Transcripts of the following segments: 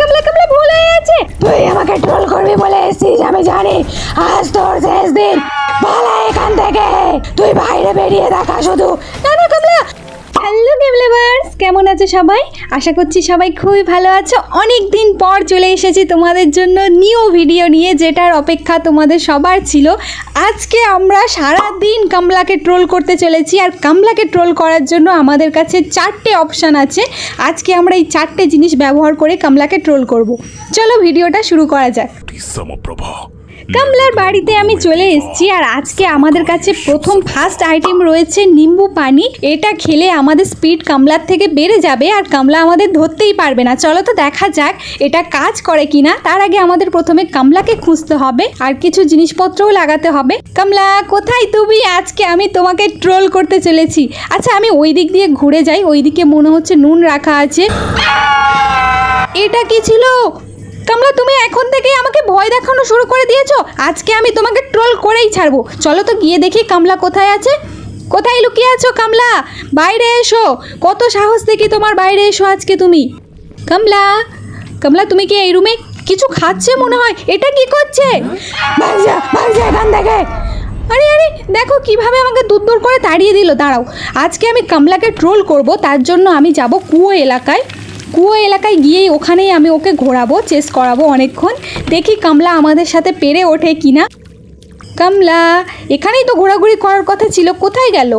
কামলা কামলা কামলা ভুল হয়ে গেছে। তুই আমাকে ট্রোল করবি বলে এসেছিস, আমি জানি। আজ তোর শেষ দিন, পালা এখান থেকে। তুই বাইরে বেরিয়ে দেখা শুধু। না না কামলা। হ্যালো গেমলেভার্স, কেমন আছো সবাই? আশা করছি সবাই খুবই ভালো আছো। অনেক দিন পর চলে এসেছি তোমাদের জন্য নিউ ভিডিও নিয়ে, যেটার অপেক্ষা তোমাদের সবার ছিল। আজকে আমরা সারা দিন কামলাকে ট্রোল করতে চলেছি, আর কামলাকে ট্রোল করার জন্য আমাদের কাছে 4টে অপশান আছে। আজকে আমরা এই 4টে জিনিস ব্যবহার করে কামলাকে ট্রোল করব। চলো ভিডিওটা শুরু করা যাক। কামলার বাড়িতে আমি চলে এসেছি, আর আজকে আমাদের কাছে ফার্স্ট আইটেম রয়েছে নিম্বু পানি। এটা খেলে আমাদের স্পিড কামলার থেকে বেড়ে যাবে, আর কামলা আমাদের ধরতেই পারবে না। চলো তো দেখা যাক এটা কাজ করে কিনা। তার আগে আমাদের প্রথমে কামলাকে খুঁজতে হবে, আর কিছু জিনিসপত্রও লাগাতে হবে। কামলা কোথায় তুমি? আজকে আমি তোমাকে ট্রোল করতে চলেছি। আচ্ছা আমি ওই দিক দিয়ে ঘুরে যাই, ওই দিকে মনে হচ্ছে নুন রাখা আছে। এটা কি ছিল? কামলা তুমি এখন থেকে আমাকে ভয় দেখানো শুরু করে দিয়েছো। আজকে আমি তোমাকে ট্রোল করেই ছাড়বো। চলো তো গিয়ে দেখি কামলা কোথায় আছে। কোথায় লুকিয়ে আছো কামলা? বাইরে এসো। কত সাহস দেখি তোমার, বাইরে এসো আজকে তুমি। কামলা কামলা তুমি কি এই রুমে কিছু খাচ্ছে মনে হয়? এটা কি করছে? এখান থেকে। আরে আরে দেখো কিভাবে আমাকে দূর দূর করে তাড়িয়ে দিল। দাঁড়াও, আজকে আমি কামলাকে ট্রোল করব। তার জন্য আমি যাব কুয়ো এলাকায় গিয়েই ওখানেই আমি ওকে ঘোরাবো, চেস করাবো অনেকক্ষণ। দেখি কামলা আমাদের সাথে পেরে ওঠে কিনা। কামলা এখানেই তো ঘোরাঘুরি করার কথা ছিল, কোথায় গেল?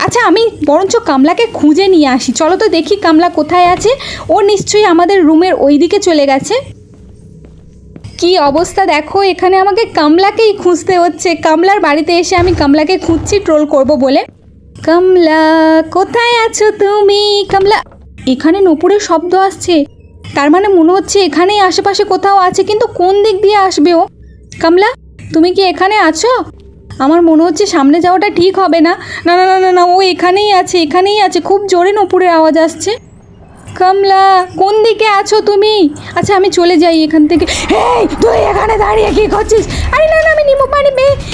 আচ্ছা আমি বরঞ্চ কামলাকে খুঁজে নিয়ে আসি। চলো তো দেখি কামলা কোথায় আছে। ও নিশ্চয়ই আমাদের রুমের ওই দিকে চলে গেছে। কি অবস্থা দেখো, এখানে আমাকে কামলাকেই খুঁজতে হচ্ছে। কামলার বাড়িতে এসে আমি কামলাকে খুঁজছি ট্রোল করব বলে। কামলা কোথায় আছো তুমি? কামলা এখানে নূপুরের শব্দ আসছে, তার মানে মনে হচ্ছে এখানেই আশেপাশে কোথাও আছে, কিন্তু কোন দিক দিয়ে আসবে ও? কামলা তুমি কি এখানে আছো? আমার মনে হচ্ছে সামনে যাওয়াটা ঠিক হবে না। না না না না না, ও এখানেই আছে। খুব জোরে নূপুরের আওয়াজ আসছে। কামলা কোন দিকে আছো তুমি? আচ্ছা আমি চলে যাই এখান থেকে। এই তুই এখানে দাঁড়িয়ে কি করছিস? আরে না না, আমি নিম্বু পানি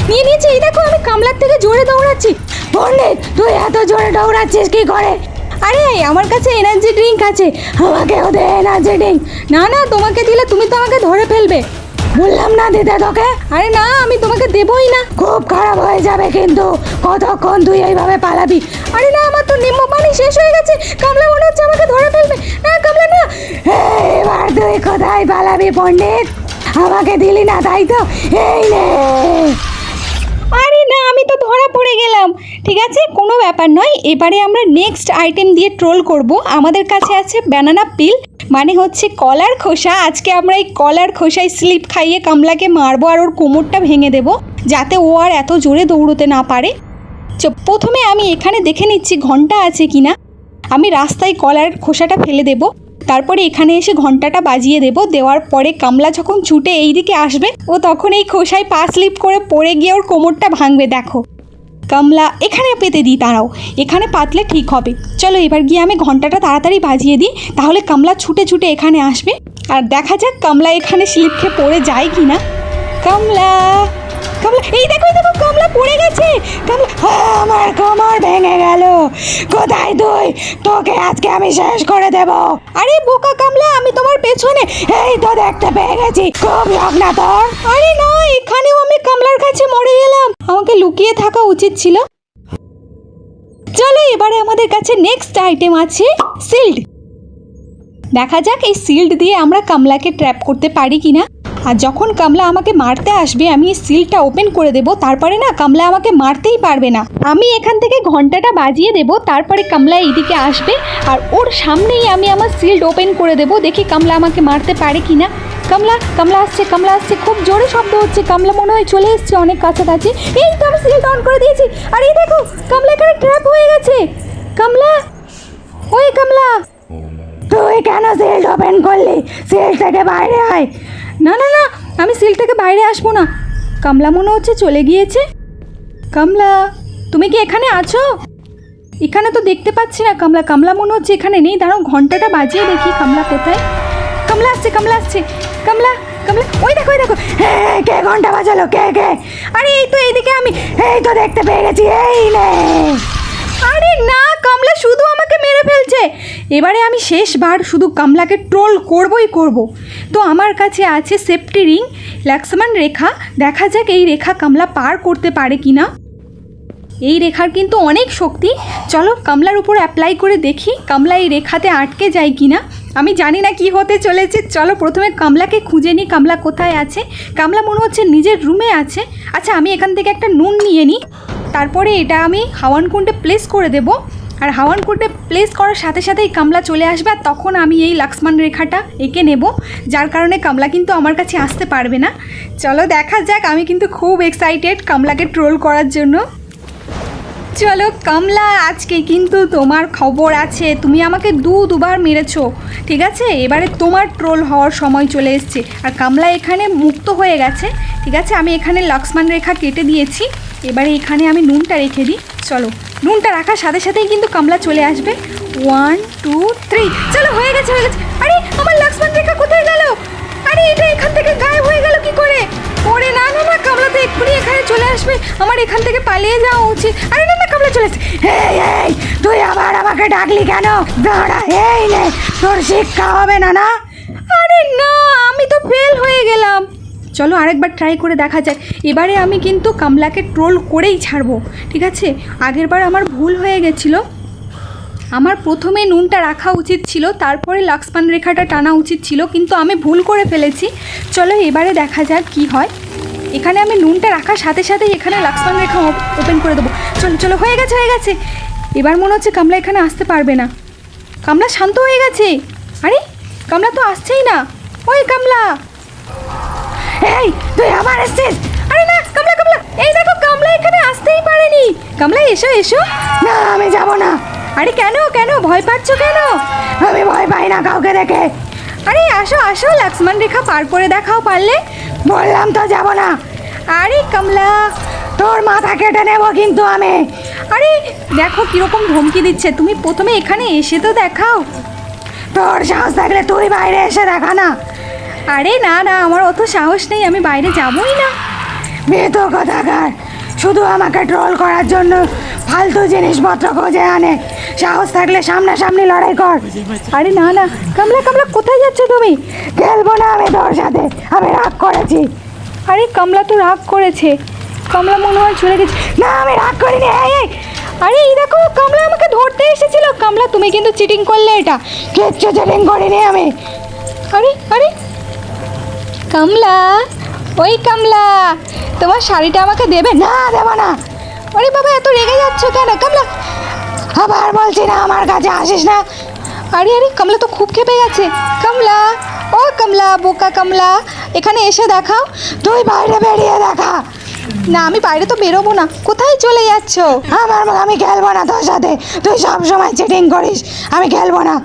নিয়ে নিয়েছি। এই দেখো আমি কামলার থেকে জোরে দৌড়াচ্ছি। পণ্ডিত তুই এত জোরে দৌড়াচ্ছিস কি করে? আরে আমার কাছে এনার্জি ড্রিঙ্ক আছে, আমাকেও দে এনার্জি ড্রিঙ্ক। না না তোমাকে দিলে তুমি তো আমাকে ধরে ফেলবে। বললাম না দিতে তোকে। আরে না আমি তোমাকে দেবই না, খুব খারাপ হয়ে যাবে কিন্তু। কতক্ষণ তুই এইভাবে পালাবি? আরে না আমার তো নিম্বু পানি শেষ হয়ে গেছে। কামলা মনে হচ্ছে আমাকে ধরে ফেলবে। না কামলা না। এবার তুই কোথায় পালাবি পণ্ডিত? আমাকে দিলি না তাই তো, এই নে। আরে না আমি তো ধরা পড়ে গেলাম। ঠিক আছে কোনো ব্যাপার নয়। এবারে আমরা নেক্সট আইটেম দিয়ে ট্রোল করব। আমাদের কাছে আছে ব্যানানা পিল, মানে হচ্ছে কলার খোসা। আজকে আমরা এই কলার খোসায় স্লিপ খাইয়ে কামলাকে মারবো, আর ওর কোমরটা ভেঙে দেবো, যাতে ও আর এত জোরে দৌড়তে না পারে। প্রথমে আমি এখানে দেখে নিচ্ছি ঘন্টা আছে কিনা। আমি রাস্তায় কলার খোসাটা ফেলে দেবো, তারপরে এখানে এসে ঘন্টাটা বাজিয়ে দেব। দেওয়ার পরে কামলা যখন ছুটে এই দিকে আসবে, ও তখন এই খোসায় পা স্লিপ করে পড়ে গিয়ে ওর কোমরটা ভাঙবে। দেখো কামলা এখানে পেতে দিই, দাঁড়াও এখানে পাতলে ঠিক হবে। চলো এবার গিয়ে আমি ঘন্টাটা তাড়াতাড়ি বাজিয়ে দিই, তাহলে কামলা ছুটে ছুটে এখানে আসবে। আর দেখা যাক কামলা এখানে স্লিপ খেয়ে পড়ে যায় কি না। কামলা কামলা এই দেখো কামলা পড়ে গেছে। কামলা আমার কোমর ভেঙে গেল। কোথায় তুই? তোকে আজকে আমি শেষ করে দেব। আরে বোকা কামলা আমি তোমার পেছনে। এই তো দেখতে পেয়ে গেছি। খুব লোক না তোর? আরে না এখানেও আমি কামলার কাছে মরে গেলাম। আমাকে লুকিয়ে থাকা উচিত ছিল। চলো এবারে আমাদের কাছে নেক্সট আইটেম আছে শিল্ড। দেখা যাক এই শিল্ড দিয়ে আমরা কামলাকে ট্র্যাপ করতে পারি কিনা। আর যখন কামলা আমাকে মারতে আসবে আমি এই সিলটা ওপেন করে দেব, তারপরে না কামলা আমাকে মারতেই পারবে না। আমি এখান থেকে ঘন্টাটা বাজিয়ে দেব, তারপরে কামলা এইদিকে আসবে, আর ওর সামনেই আমি আমার সিল্ড ওপেন করে দেব। দেখি কামলা আমাকে মারতে পারে কিনা। কামলা আসছে, খুব জোরে শব্দ হচ্ছে। কামলা মনে হয় চলে এসছে অনেক কাছাকাছি। এই তো আমি সিল্ড অন করে দিয়েছি, আর এই দেখো কামলা এখানে ট্র্যাপ হয়ে গেছে। কামলা ওই কামলা তুই কেন সিল্ড ওপেন করলি? সিল্ড থেকে বাইরে আয়। না না না আমি সিল থেকে বাইরে আসবো না। কামলা মনে হচ্ছে চলে গিয়েছে। কামলা তুমি কি এখানে আছো? এখানে তো দেখতে পাচ্ছি না কামলা মনে হচ্ছে এখানে নেই। দাঁড়াও ঘন্টাটা বাজিয়ে দেখি কামলা কোথায়। কামলা আসছে কামলা ওই দেখো হ্যাঁ কে ঘন্টা বাজালো? কে? আরে এই তো এইদিকে আমি এই তো দেখতে পেয়ে গেছি। এই নে। আরে না কামলা শুধু আমাকে মেরে করে ফেলছে। এবারে আমি শেষবার শুধু কামলাকে ট্রোল করবই করব। তো আমার কাছে আছে সেফটি রিং, লক্ষ্মণ রেখা। দেখা যাক এই রেখা কামলা পার করতে পারে কি না। এই রেখার কিন্তু অনেক শক্তি। চলো কামলার উপর অ্যাপ্লাই করে দেখি কামলা এই রেখাতে আটকে যায় কি না। আমি জানি না কি হতে চলেছে। চলো প্রথমে কামলাকে খুঁজে নিই, কামলা কোথায় আছে। কামলা মনে হচ্ছে নিজের রুমে আছে। আচ্ছা আমি এখান থেকে একটা নুন নিয়ে নিই, তারপরে এটা আমি হাওয়ান কুণ্ডে প্লেস করে দেব। আর হাওয়ান কুণ্ডে প্লেস করার সাথে সাথেই কামলা চলে আসবে, আর তখন আমি এই লক্ষ্মণ রেখাটা এঁকে নেব, যার কারণে কামলা কিন্তু আমার কাছে আসতে পারবে না। চলো দেখা যাক। আমি কিন্তু খুব এক্সাইটেড কামলাকে ট্রোল করার জন্য। চলো কামলা, আজকে কিন্তু তোমার খবর আছে। তুমি আমাকে দুবার মেরেছো, ঠিক আছে? এবারে তোমার ট্রোল হওয়ার সময় চলে এসছে। আর কামলা এখানে মুক্ত হয়ে গেছে, ঠিক আছে? আমি এখানে লক্ষ্মণ রেখা কেটে দিয়েছি। এবারে এখানে আমি নুনটা রেখে দিই। চলো নুনটা রাখার সাথে সাথেই কিন্তু কামলা চলে আসবে। 1 2 3, চলো হয়ে গেছে হয়ে গেছে। আরে আমার লক্ষ্মণ রেখা কোথায় গেল? আরে এটা এখান থেকে গায়েব হয়ে গেল কি করে? ওরে না না না, কামলা তো এক্ষুনি এখানে চলে আসবে। আমার এখান থেকে পালিয়ে যাওয়া উচিত। আরে না না, কামলা চলে আসছে। এই এই, তুই আবার আমাকে ডাকলি কেন? দাঁড়া, এই নে তোর শিক্ষা হবে না। না আরে না, আমি তো ফেল হয়ে গেলাম। চলো আরেকবার ট্রাই করে দেখা যাক। এবারে আমি কিন্তু কামলাকে ট্রোল করেই ছাড়বো, ঠিক আছে? আগেরবার আমার ভুল হয়ে গেছিলো। আমার প্রথমে নুনটা রাখা উচিত ছিল, তারপরে লক্ষ্মণ রেখাটা টানা উচিত ছিল, কিন্তু আমি ভুল করে ফেলেছি। চলো এবারে দেখা যাক কি হয়। এখানে আমি নুনটা রাখার সাথে সাথেই এখানে লক্ষ্মণ রেখা ওপেন করে দেবো। চলো চলো, হয়ে গেছে হয়ে গেছে। এবার মনে হচ্ছে কামলা এখানে আসতে পারবে না। কামলা শান্ত হয়ে গেছে। আরে কামলা তো আসছেই না। ওই কামলা, এই তুই আবার এসছিস? আরে না কামলা কামলা, এই দেখো কামলা এখানে আসতেই পারেনি। কামলা এসো এসো। না আমি যাব না। আরে কেন কেন ভয় পাচ্ছ কেন? আমি ভয় পাই না কাউকে দেখে। আরে আসো আসো, লক্ষ্মণ রেখা পার করে দেখাও পারলে। বললাম তো যাব না। আরে কামলা, তোর মাথা কেটে নেব কিন্তু আমি। আরে দেখো কিরকম ধমকি দিচ্ছে। তুমি প্রথমে এখানে এসে তো দেখাও। তোর সাহস থাকলে তুই বাইরে এসে দেখা না। আরে না না, আমার অত সাহস নেই, আমি বাইরে যাবই না। বেতো কথাকার, শুধু আমাকে ট্রোল করার জন্য ফালতু জিনিসপত্র খোঁজে আনে। সাহস থাকলে সামনাসামনি লড়াই কর। আরে না না, কামলা কামলা কোথায় যাচ্ছ তুমি? খেলবো না আমি তোর সাথে, আমি রাগ করেছি। আরে কামলা তো রাগ করেছে। কামলা মনে হয় চলে গেছে। না আমি রাগ করিনি। এই আরে এই দেখো কামলা আমাকে ধরতে এসেছিল। কামলা তুমি কিন্তু চিটিং করলে। এটা কিচ্ছু চিটিং করিনি আমি। আরে আরে কামলা, ওই কামলা, তোমার শাড়িটা আমাকে দেবে? না দেবো না। আরে বাবা এত রেগে যাচ্ছ কেন? কামলা আবার বলছি না আমার কাছে আসিস না। আরে আরে কামলা তো খুব খেপে গেছে। কামলা, ও কামলা, বোকা কামলা, এখানে এসে দেখাও। তুই বাইরে বেরিয়ে দেখা। না আমি বাইরে তো বেরোবো না। কোথায় চলে যাচ্ছ? আমি খেলবো না তোর সাথে। তুই সব সময় চিটিং করিস, আমি খেলবো না।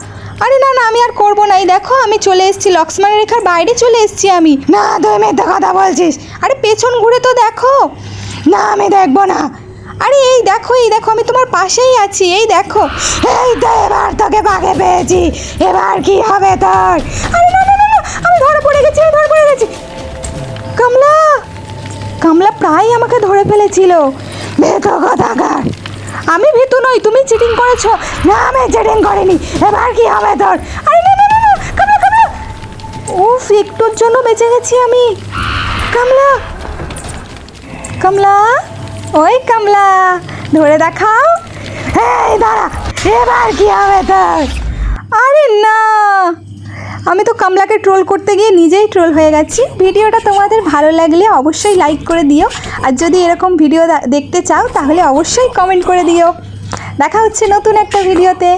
আরে না না, আমি আর করবো না। এই দেখো আমি চলে এসেছি, লক্ষ্মণ রেখার বাইরে চলে এসেছি আমি। না তুই মিথ্যে কথা বলছিস। আরে পেছন ঘুরে তো দেখো। না আমি দেখবো না। আরে এই দেখো আমি তোমার পাশেই আছি, এই দেখো। এই তো এবার তোকে বাগে পেয়েছি, এবার কি হবে তোর? আরে না না না না, আমি ধরে পড়ে গেছি। কামলা, কামলা প্রায় আমাকে ধরে ফেলেছিল। ভেতো কথাকার। আমি ভীতু নই, তুমি চিটিং করেছো। না আমি চিটিং করিনি, এবার কি হবে তোর? আরে না না না না, কামলা কামলা, উফ একটুর জন্য বেঁচে গেছি আমি। কামলা কামলা, ওই কামলা, ধরে দেখাও। এই দাঁড়া, এবার কি হবে তোর? আরে না, আমি তো কামলাকে ট্রোল করতে গিয়ে নিজেই ট্রোল হয়ে গেছি। ভিডিওটা তোমাদের ভালো লাগলে অবশ্যই লাইক করে দিও, আর যদি এরকম ভিডিও দেখতে চাও তাহলে অবশ্যই কমেন্ট করে দিও। দেখা হচ্ছে নতুন একটা ভিডিওতে।